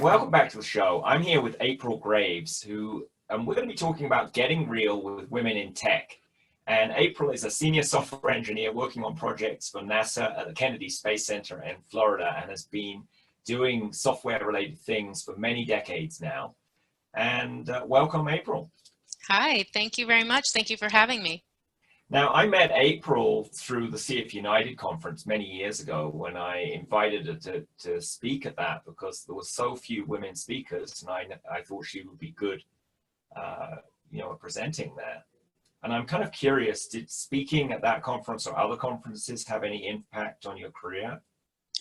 Welcome back to the show. I'm here with April Graves, who we're going to be talking about getting real with women in tech. And April is a senior software engineer working on projects for NASA at the Kennedy Space Center in Florida and has been doing software-related things for many decades now. And welcome, April. Hi, thank you very much. Thank you for having me. Now, I met April through the CF United conference many years ago when I invited her to speak at that because there were so few women speakers, and I thought she would be good, presenting there. And I'm kind of curious, did speaking at that conference or other conferences have any impact on your career?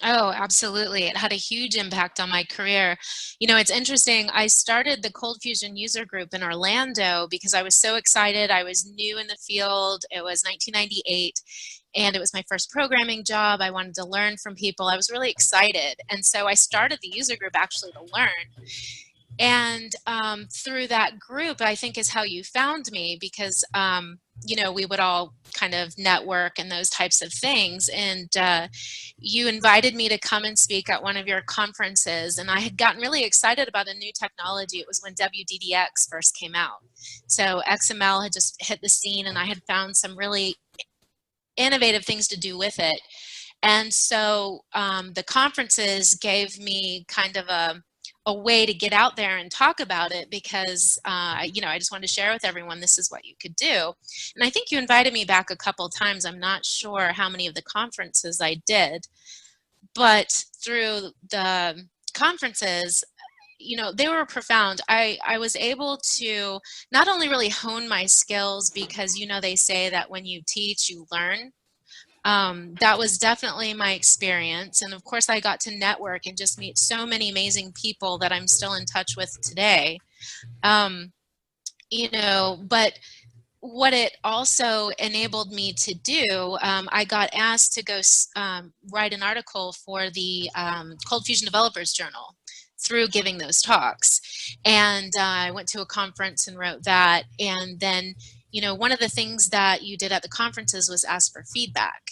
Oh, absolutely. It had a huge impact on my career. You know, it's interesting. I started the ColdFusion user group in Orlando because I was so excited. I was new in the field. It was 1998 and it was my first programming job. I wanted to learn from people. I was really excited. And so I started the user group actually to learn. And through that group, I think is how you found me because, we would all kind of network and those types of things. And you invited me to come and speak at one of your conferences. And I had gotten really excited about a new technology. It was when WDDX first came out. So XML had just hit the scene and I had found some really innovative things to do with it. And so the conferences gave me kind of a way to get out there and talk about it because, I just wanted to share with everyone this is what you could do. And I think you invited me back a couple of times. I'm not sure how many of the conferences I did, but through the conferences, they were profound. I was able to not only really hone my skills because, they say that when you teach, you learn. That was definitely my experience. And of course, I got to network and just meet so many amazing people that I'm still in touch with today. But what it also enabled me to do, I got asked to go write an article for the ColdFusion Developers Journal through giving those talks. And I went to a conference and wrote that. And then one of the things that you did at the conferences was ask for feedback.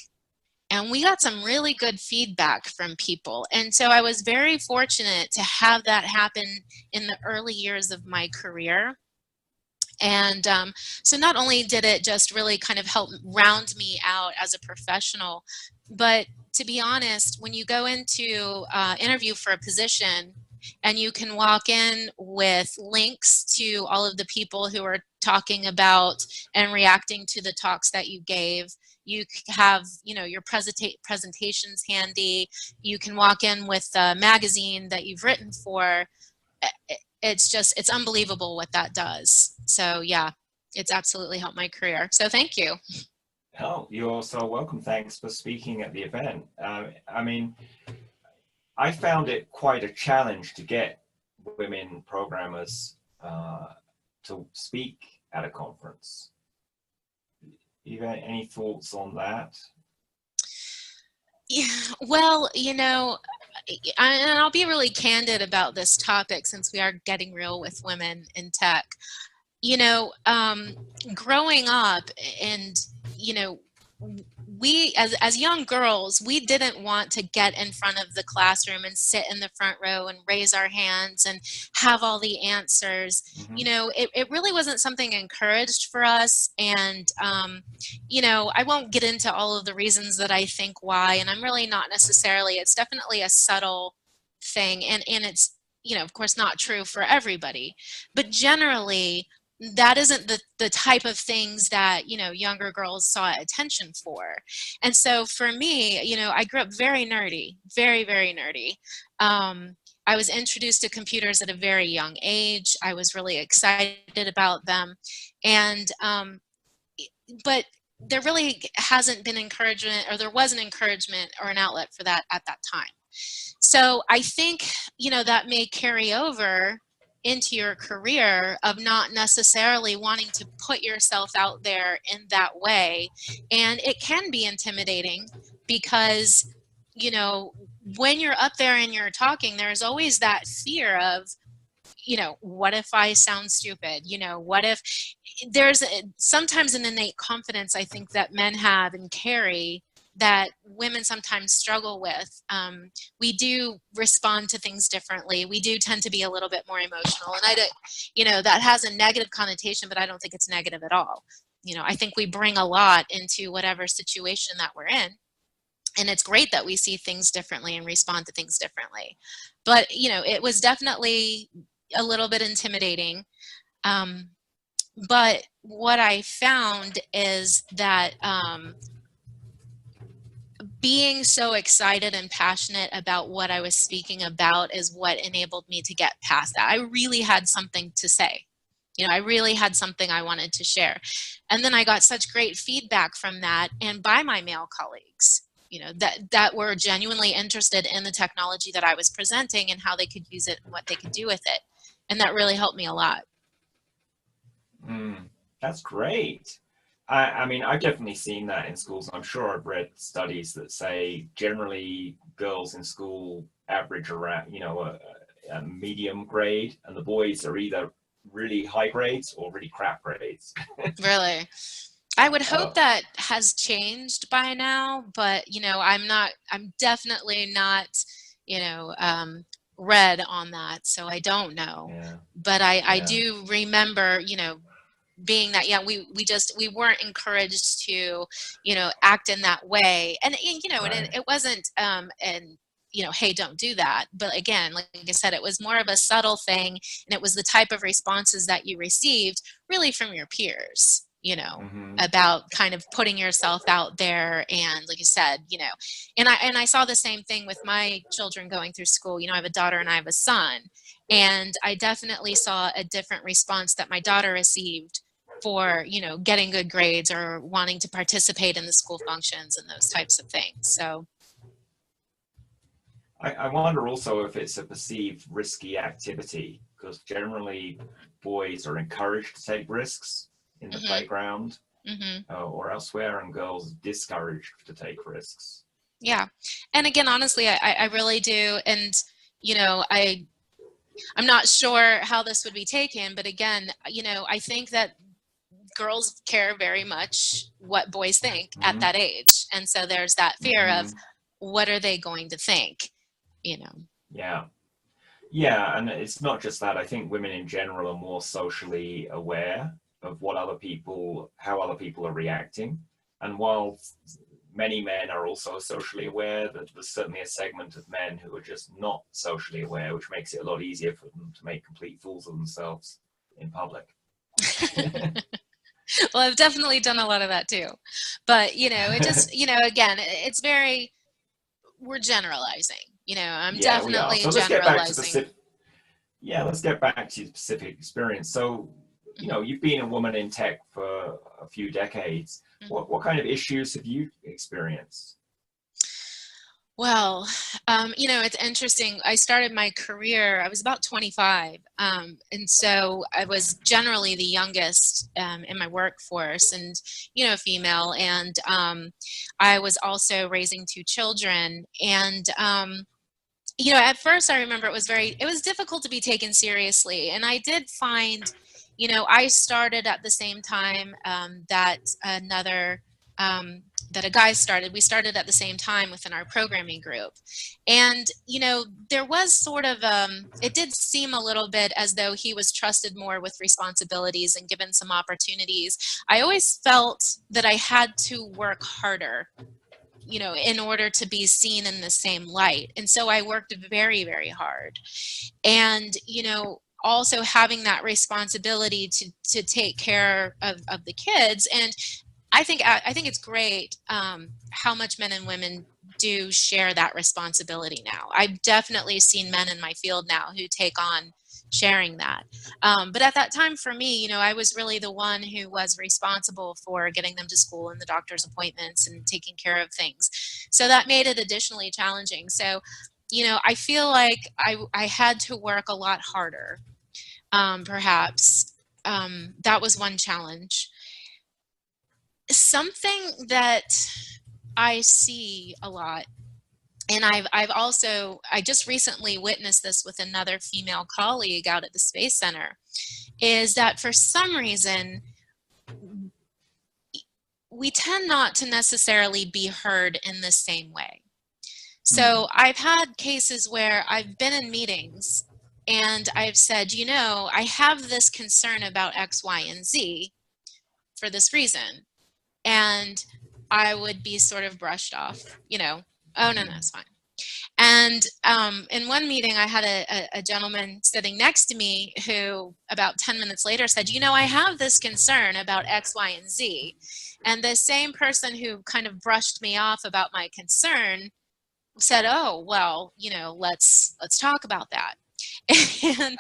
And we got some really good feedback from people. And so I was very fortunate to have that happen in the early years of my career. And so not only did it just really kind of help round me out as a professional, but to be honest, when you go into interview for a position, and you can walk in with links to all of the people who are talking about and reacting to the talks that you gave. You have, your presentations handy. You can walk in with a magazine that you've written for. It's unbelievable what that does. So yeah, it's absolutely helped my career. So thank you. Oh, you're so welcome. Thanks for speaking at the event. I found it quite a challenge to get women programmers to speak at a conference. You got any thoughts on that? Yeah, well, and I'll be really candid about this topic since we are getting real with women in tech. Growing up and, we as young girls, we didn't want to get in front of the classroom and sit in the front row and raise our hands and have all the answers. Mm-hmm. It really wasn't something encouraged for us. And, I won't get into all of the reasons that I think why, and I'm really not necessarily, it's definitely a subtle thing. And it's, of course not true for everybody, but generally, that isn't the type of things that, younger girls sought attention for. And so for me, I grew up very nerdy, very, very nerdy. I was introduced to computers at a very young age. I was really excited about them. And, but there really hasn't been encouragement, or there was an encouragement or an outlet for that at that time. So I think, that may carry over into your career of not necessarily wanting to put yourself out there in that way. And it can be intimidating because, when you're up there and you're talking, there's always that fear of, what if I sound stupid? What if there's sometimes an innate confidence I think that men have and carry that women sometimes struggle with. We do respond to things differently. We do tend to be a little bit more emotional, and I don't, you know, that has a negative connotation, but I don't think it's negative at all. You know, I think we bring a lot into whatever situation that we're in. And it's great that we see things differently and respond to things differently. But, you know, it was definitely a little bit intimidating. But what I found is that being so excited and passionate about what I was speaking about is what enabled me to get past that. I really had something to say. You know, I really had something I wanted to share. And then I got such great feedback from that and by my male colleagues, you know, that were genuinely interested in the technology that I was presenting and how they could use it and what they could do with it. And that really helped me a lot. That's great. I mean, I've definitely seen that in schools. I'm sure I've read studies that say generally girls in school average around, you know, a medium grade, and the boys are either really high grades or really crap grades. Really. I would Uh, hope that has changed by now, but you know, I'm definitely not, you know, read on that, so I don't know. yeah, But I yeah, do remember, you know, being that, yeah, we weren't encouraged to, you know, act in that way. And you know, and right. it wasn't, and you know, hey, don't do that. But again, like I said, it was more of a subtle thing, and it was the type of responses that you received really from your peers, you know, Hmm. about kind of putting yourself out there. And like you said, you know, and I saw the same thing with my children going through school. You know, I have a daughter and I have a son, and I definitely saw a different response that my daughter received for, you know, getting good grades or wanting to participate in the school functions and those types of things. So I wonder also if it's a perceived risky activity, because generally boys are encouraged to take risks in the mhm, playground mhm. or elsewhere, and girls discouraged to take risks. Yeah. And again, honestly, I really do. And, you know, I'm not sure how this would be taken, but again, you know, I think that girls care very much what boys think at Hmm. that age. And so there's that fear of Hmm. what are they going to think, you know? Yeah. Yeah, and it's not just that. I think women in general are more socially aware of how other people are reacting. And while many men are also socially aware, that there's certainly a segment of men who are just not socially aware, which makes it a lot easier for them to make complete fools of themselves in public. Well, I've definitely done a lot of that too. But, you know, it just, you know, again, it's very, we're generalizing. You know, I'm Yeah, we are. definitely So let's get back to generalizing. specific. Yeah, let's get back to your specific experience. So, you Mhm, know, you've been a woman in tech for a few decades. mhm. What kind of issues have you experienced? Well, you know, it's interesting. I started my career, I was about 25. And so I was generally the youngest in my workforce and, you know, female. And I was also raising two children. And, you know, at first I remember it was difficult to be taken seriously. And I did find, you know, I started at the same time um, that a guy started. We started at the same time within our programming group. And, you know, there was sort of, it did seem a little bit as though he was trusted more with responsibilities and given some opportunities. I always felt that I had to work harder, you know, in order to be seen in the same light. And so I worked very, very hard. And, you know, also having that responsibility to take care of the kids. And I think it's great how much men and women do share that responsibility now. I've definitely seen men in my field now who take on sharing that. But at that time for me, you know, I was really the one who was responsible for getting them to school and the doctor's appointments and taking care of things. So that made it additionally challenging. So, you know, I feel like I had to work a lot harder, perhaps. That was one challenge. Something that I see a lot, and I just recently witnessed this with another female colleague out at the Space Center, is that for some reason we tend not to necessarily be heard in the same way. Hmm. So I've had cases where I've been in meetings and I've said, you know, I have this concern about X, Y, and Z for this reason. And I would be sort of brushed off, you know, oh, no, no, it's fine. And in one meeting, I had a gentleman sitting next to me who about 10 minutes later said, you know, I have this concern about X, Y, and Z. And the same person who kind of brushed me off about my concern said, oh, well, you know, let's talk about that. And,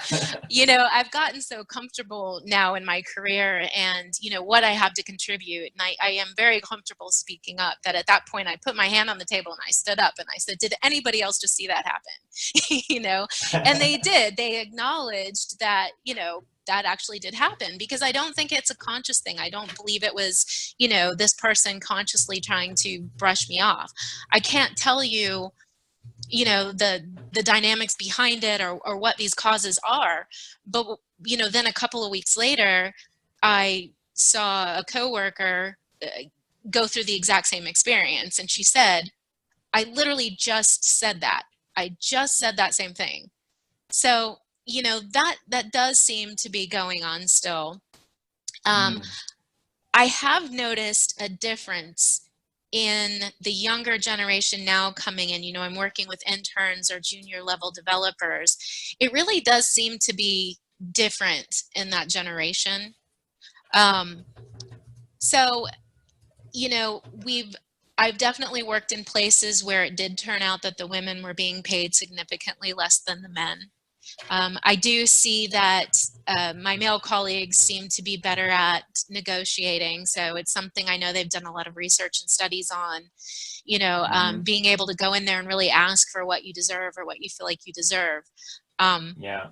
you know, I've gotten so comfortable now in my career and, you know, what I have to contribute. And I am very comfortable speaking up that at that point I put my hand on the table and I stood up and I said, did anybody else just see that happen? You know, and they did. They acknowledged that, you know, that actually did happen because I don't think it's a conscious thing. I don't believe it was, you know, this person consciously trying to brush me off. I can't tell you, you know, the dynamics behind it or what these causes are, but you know, then a couple of weeks later I saw a coworker go through the exact same experience and she said, I literally just said that. I just said that same thing. So, you know, that does seem to be going on still. Hmm. I have noticed a difference in the younger generation now coming in. You know, I'm working with interns or junior level developers. It really does seem to be different in that generation. Um, so, you know, I've definitely worked in places where it did turn out that the women were being paid significantly less than the men. I do see that my male colleagues seem to be better at negotiating. So it's something I know they've done a lot of research and studies on, you know, Hmm. being able to go in there and really ask for what you deserve or what you feel like you deserve. Um, Yeah.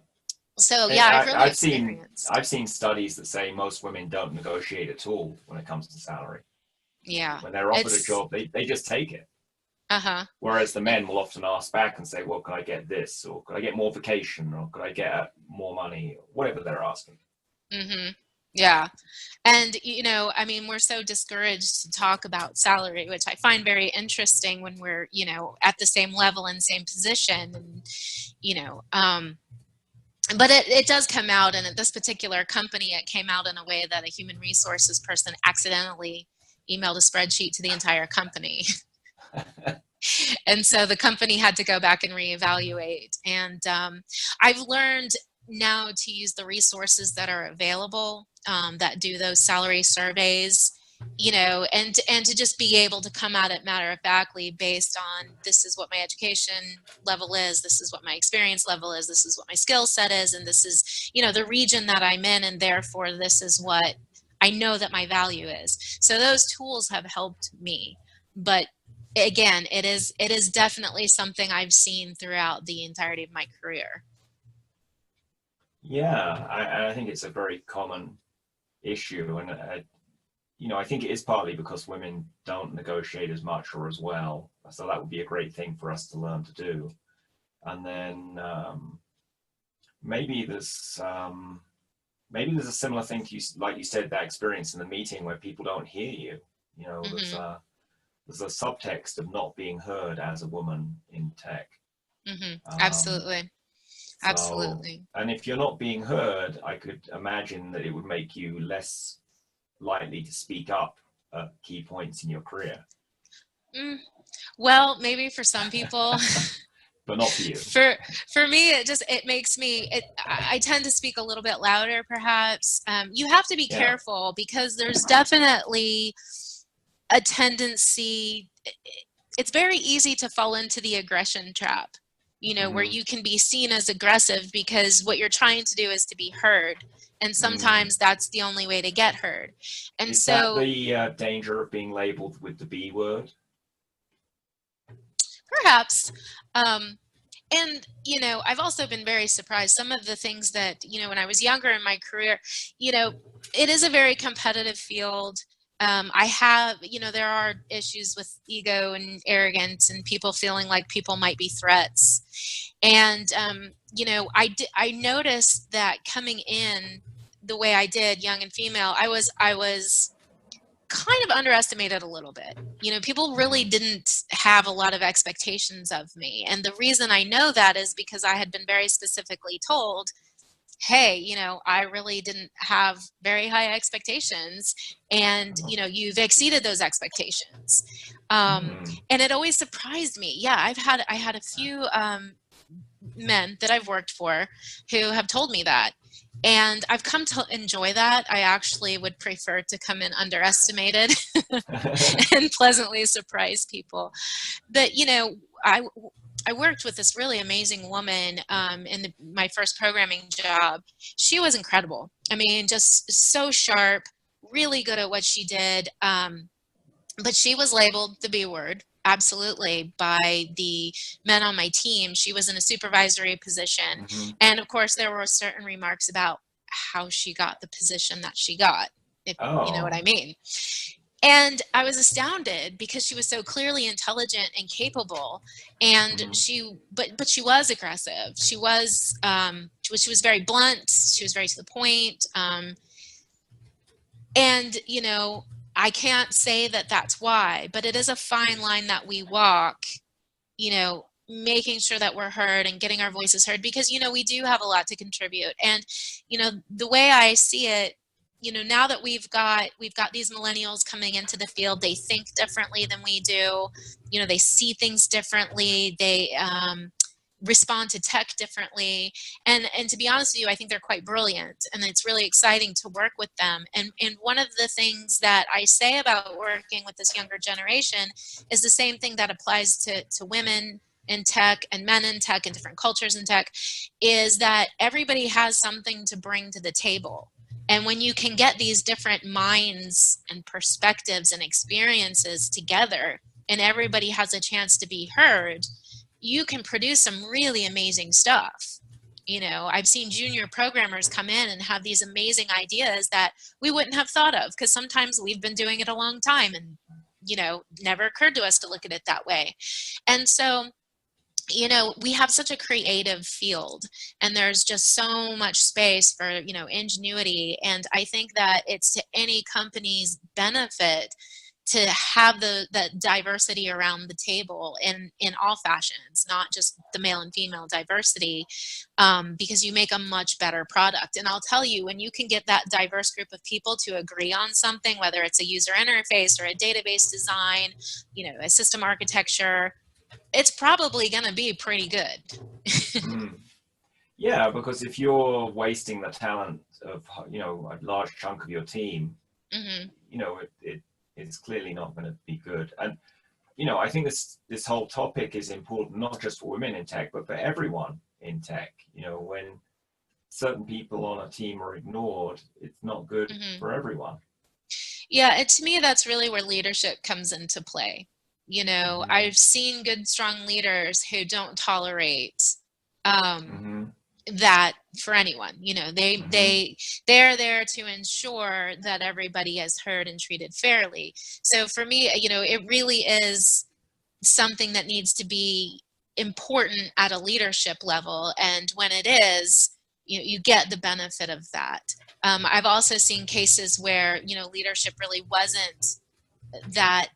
so yeah, I've really I've experienced. seen studies that say most women don't negotiate at all when it comes to salary. Yeah, When they're offered a it's, job, they just take it. uh-huh. Whereas the men will often ask back and say, well, could I get this? Or could I get more vacation? Or could I get more money? Or whatever they're asking. Mm-hmm. Yeah. And, you know, I mean, we're so discouraged to talk about salary, which I find very interesting when we're, you know, at the same level and same position. And, you know, but it does come out. And at this particular company, it came out in a way that a human resources person accidentally emailed a spreadsheet to the entire company. And so the company had to go back and reevaluate. And I've learned now to use the resources that are available that do those salary surveys, you know, and to just be able to come at it matter of factly based on this is what my education level is, this is what my experience level is, this is what my skill set is, and this is, you know, the region that I'm in, and therefore this is what I know that my value is. So those tools have helped me. But again, it is definitely something I've seen throughout the entirety of my career. Yeah, I think it's a very common issue. And, you know, I think it is partly because women don't negotiate as much or as well. So that would be a great thing for us to learn to do. And then maybe there's a similar thing to you, like you said, that experience in the meeting where people don't hear you. You know, Hmm. there's a subtext of not being heard as a woman in tech. Hmm. Um, Absolutely. so, Absolutely. and if you're not being heard, I could imagine that it would make you less likely to speak up at key points in your career. Mm, well, maybe for some people. But not for you. for for me, it makes me I tend to speak a little bit louder perhaps. You have to be Yeah. careful because there's definitely a tendency. It's very easy to fall into the aggression trap, you know, where Mm-hmm. you can be seen as aggressive because what you're trying to do is to be heard, and Mm. sometimes that's the only way to get heard. And Is that so the danger of being labeled with the B word? perhaps, um, and you know, I've also been very surprised some of the things that, you know, when I was younger in my career, you know, it is a very competitive field. I have, you know, there are issues with ego and arrogance and people feeling like people might be threats. And you know, I noticed that coming in the way I did, young and female, I was kind of underestimated a little bit. You know, people really didn't have a lot of expectations of me. And the reason I know that is because I had been very specifically told, hey, you know, I really didn't have very high expectations, and, you know, you've exceeded those expectations. And it always surprised me. Yeah, I had a few men that I've worked for who have told me that. And I've come to enjoy that. I actually would prefer to come in underestimated and pleasantly surprise people. But, you know, I worked with this really amazing woman in my first programming job. She was incredible. I mean, just so sharp, really good at what she did. But she was labeled the B word, absolutely, by the men on my team. She was in a supervisory position. And of course, there were certain remarks about how she got the position that she got, if you know what I mean. And I was astounded because she was so clearly intelligent and capable, and but she was aggressive. She was very blunt. She was very to the point. And you know, I can't say that that's why, but it is a fine line that we walk. You know, making sure that we're heard and getting our voices heard, because you know we do have a lot to contribute. And you know, the way I see it, you know, now that we've got these millennials coming into the field, they think differently than we do. You know, they see things differently. They respond to tech differently. And to be honest with you, I think they're quite brilliant, and it's really exciting to work with them. And one of the things that I say about working with this younger generation is the same thing that applies to women in tech and men in tech and different cultures in tech, is that everybody has something to bring to the table. And when you can get these different minds and perspectives and experiences together, and everybody has a chance to be heard, you can produce some really amazing stuff. You know, I've seen junior programmers come in and have these amazing ideas that we wouldn't have thought of, because sometimes we've been doing it a long time and, you know, never occurred to us to look at it that way. And so, you know, we have such a creative field, and there's just so much space for, you know, ingenuity. And I think that it's to any company's benefit to have that diversity around the table in all fashions, not just the male and female diversity, because you make a much better product. And I'll tell you, when you can get that diverse group of people to agree on something, whether it's a user interface or a database design, you know, a system architecture, it's probably going to be pretty good. Yeah, because if you're wasting the talent of, you know, a large chunk of your team, you know, it's clearly not going to be good. And, you know, I think this whole topic is important, not just for women in tech, but for everyone in tech. You know, when certain people on a team are ignored, it's not good for everyone. Yeah, and to me, that's really where leadership comes into play. You know, I've seen good, strong leaders who don't tolerate that for anyone. You know, they're there to ensure that everybody is heard and treated fairly. So for me, you know, it really is something that needs to be important at a leadership level, and when it is, you get the benefit of that. I've also seen cases where, you know, leadership really wasn't that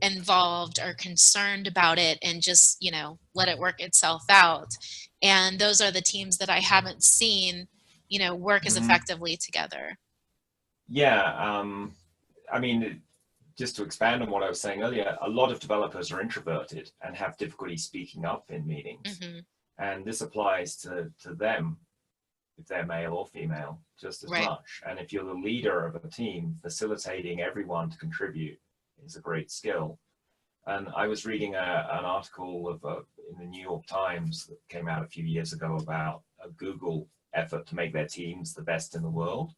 involved or concerned about it, and just, you know, let it work itself out. And those are the teams that I haven't seen, you know, work as effectively together. Yeah, I mean, just to expand on what I was saying earlier, a lot of developers are introverted and have difficulty speaking up in meetings. And this applies to them, if they're male or female, just as much. And if you're the leader of a team, facilitating everyone to contribute is a great skill. And I was reading an article in the New York Times that came out a few years ago about a Google effort to make their teams the best in the world.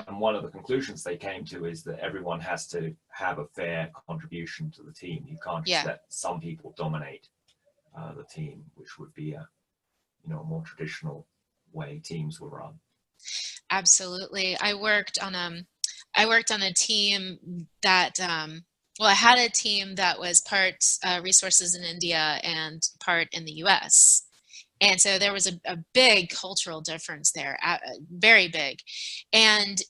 And one of the conclusions they came to is that everyone has to have a fair contribution to the team. You can't just let some people dominate the team, which would be a, you know, a more traditional way teams were run. Absolutely. I worked on a team that well, I had a team that was part resources in India and part in the US. And so there was a big cultural difference there, very big. And,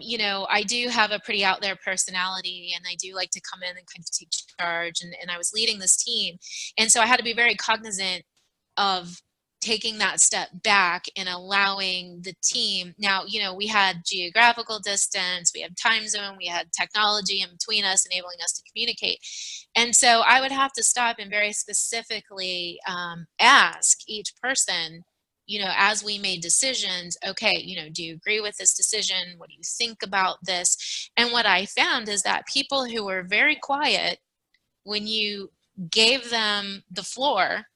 you know, I do have a pretty out there personality, and I do like to come in and kind of take charge. And I was leading this team. And so I had to be very cognizant of taking that step back and allowing the team. Now, you know, we had geographical distance, we had time zone, we had technology in between us enabling us to communicate. And so I would have to stop and very specifically ask each person, you know, as we made decisions, okay, you know, do you agree with this decision? What do you think about this? And what I found is that people who were very quiet, when you gave them the floor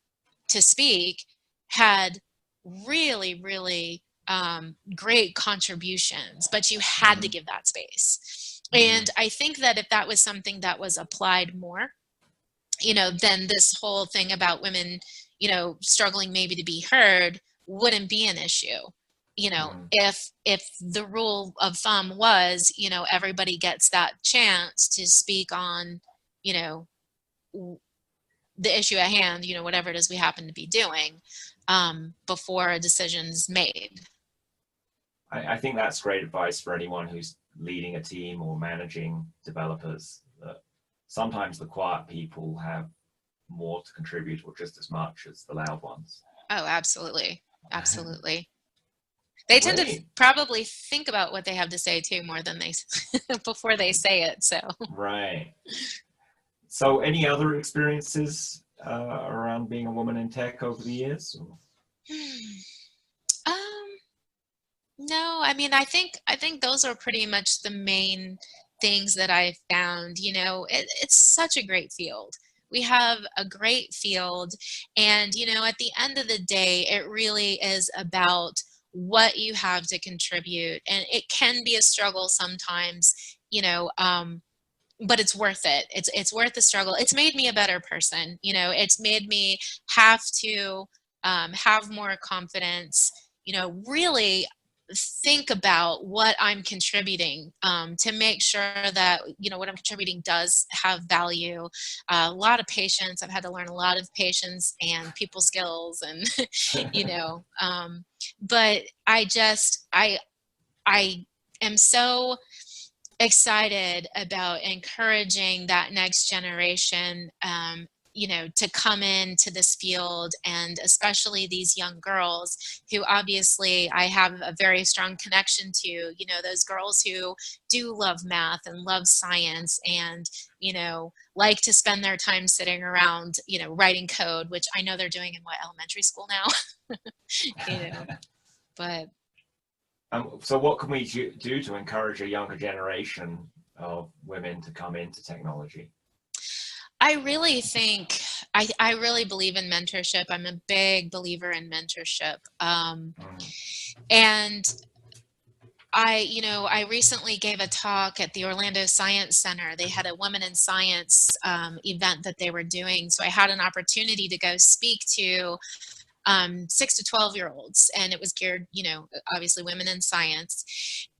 to speak, had really, really great contributions, but you had to give that space. And I think that if that was something that was applied more, you know, then this whole thing about women, you know, struggling maybe to be heard wouldn't be an issue. You know, if the rule of thumb was, you know, everybody gets that chance to speak on, you know, the issue at hand, you know, whatever it is we happen to be doing, before a decision's made. I think that's great advice for anyone who's leading a team or managing developers, that sometimes the quiet people have more to contribute, or just as much as the loud ones. Oh, absolutely. Absolutely. They tend to probably think about what they have to say too more than they before they say it. So right. So any other experiences around being a woman in tech over the years? No, I mean, I think those are pretty much the main things that I found. You know, it's such a great field. We have a great field, and you know, at the end of the day, it really is about what you have to contribute, and it can be a struggle sometimes, you know, but it's worth it. It's worth the struggle. It's made me a better person. You know, it's made me have to have more confidence. You know, really think about what I'm contributing, to make sure that, you know, what I'm contributing does have value. A lot of patience. I've had to learn a lot of patience and people skills, and you know, but I am so excited about encouraging that next generation, you know, to come into this field, and especially these young girls who obviously I have a very strong connection to, you know, those girls who do love math and love science, and, you know, like to spend their time sitting around, you know, writing code, which I know they're doing in what, elementary school now, you know, but. So what can we do to encourage a younger generation of women to come into technology? I really think I really believe in mentorship. I'm a big believer in mentorship. And you know, I recently gave a talk at the Orlando Science Center. They had a Women in Science event that they were doing. So I had an opportunity to go speak to 6 to 12-year-olds, and it was geared, you know, obviously women in science,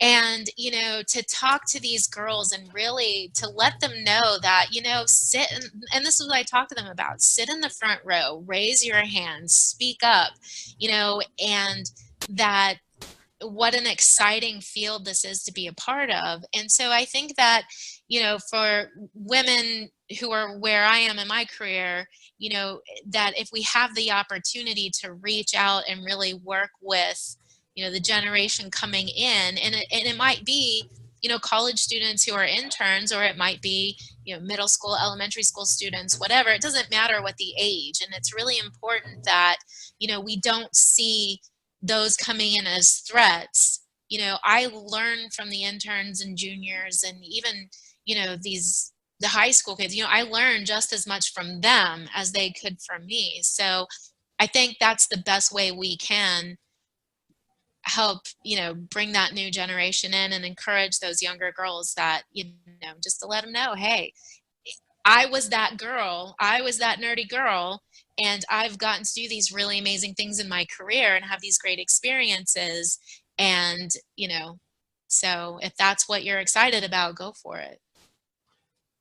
and, you know, to talk to these girls and really to let them know that, you know, and this is what I talk to them about: sit in the front row, raise your hand, speak up, you know, and that what an exciting field this is to be a part of. And so I think that, you know, for women who are where I am in my career, you know, that if we have the opportunity to reach out and really work with, you know, the generation coming in, and it might be, you know, college students who are interns, or it might be, you know, middle school, elementary school students, whatever. It doesn't matter what the age. And it's really important that, you know, we don't see those coming in as threats. You know, I learn from the interns and juniors, and even, you know, the high school kids, you know, I learn just as much from them as they could from me. So I think that's the best way we can help, you know, bring that new generation in and encourage those younger girls, that, you know, just to let them know, hey, I was that girl, I was that nerdy girl, and I've gotten to do these really amazing things in my career and have these great experiences. And, you know, so if that's what you're excited about, go for it.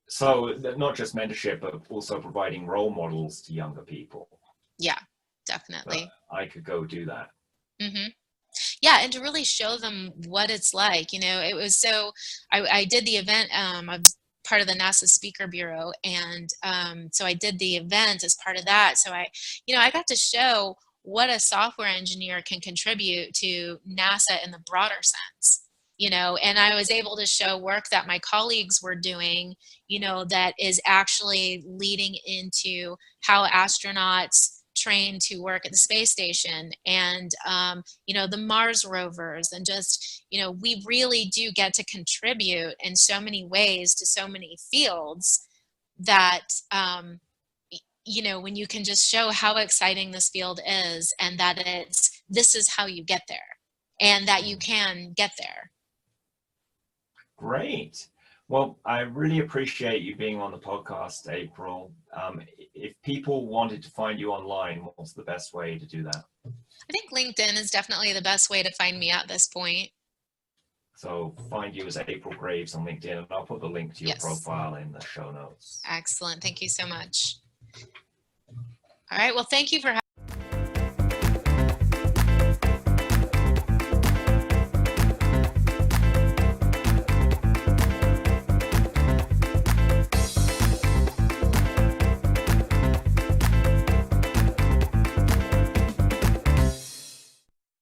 So not just mentorship, but also providing role models to younger people. Yeah. Definitely. but I could go do that. Mm-hmm. Yeah, and to really show them what it's like, it was so, I did the event, I'm part of the NASA Speaker Bureau, and so I did the event as part of that. So I got to show what a software engineer can contribute to NASA in the broader sense, and I was able to show work that my colleagues were doing, that is actually leading into how astronauts trained to work at the space station, and the Mars rovers, and just we really do get to contribute in so many ways to so many fields that when you can just show how exciting this field is, and that this is how you get there, and that you can get there. Great. Well, I really appreciate you being on the podcast, April. If people wanted to find you online, what's the best way to do that? I think LinkedIn is definitely the best way to find me at this point. So find you as April Graves on LinkedIn, and I'll put the link to your profile in the show notes. Excellent. Thank you so much. All right. Well, thank you for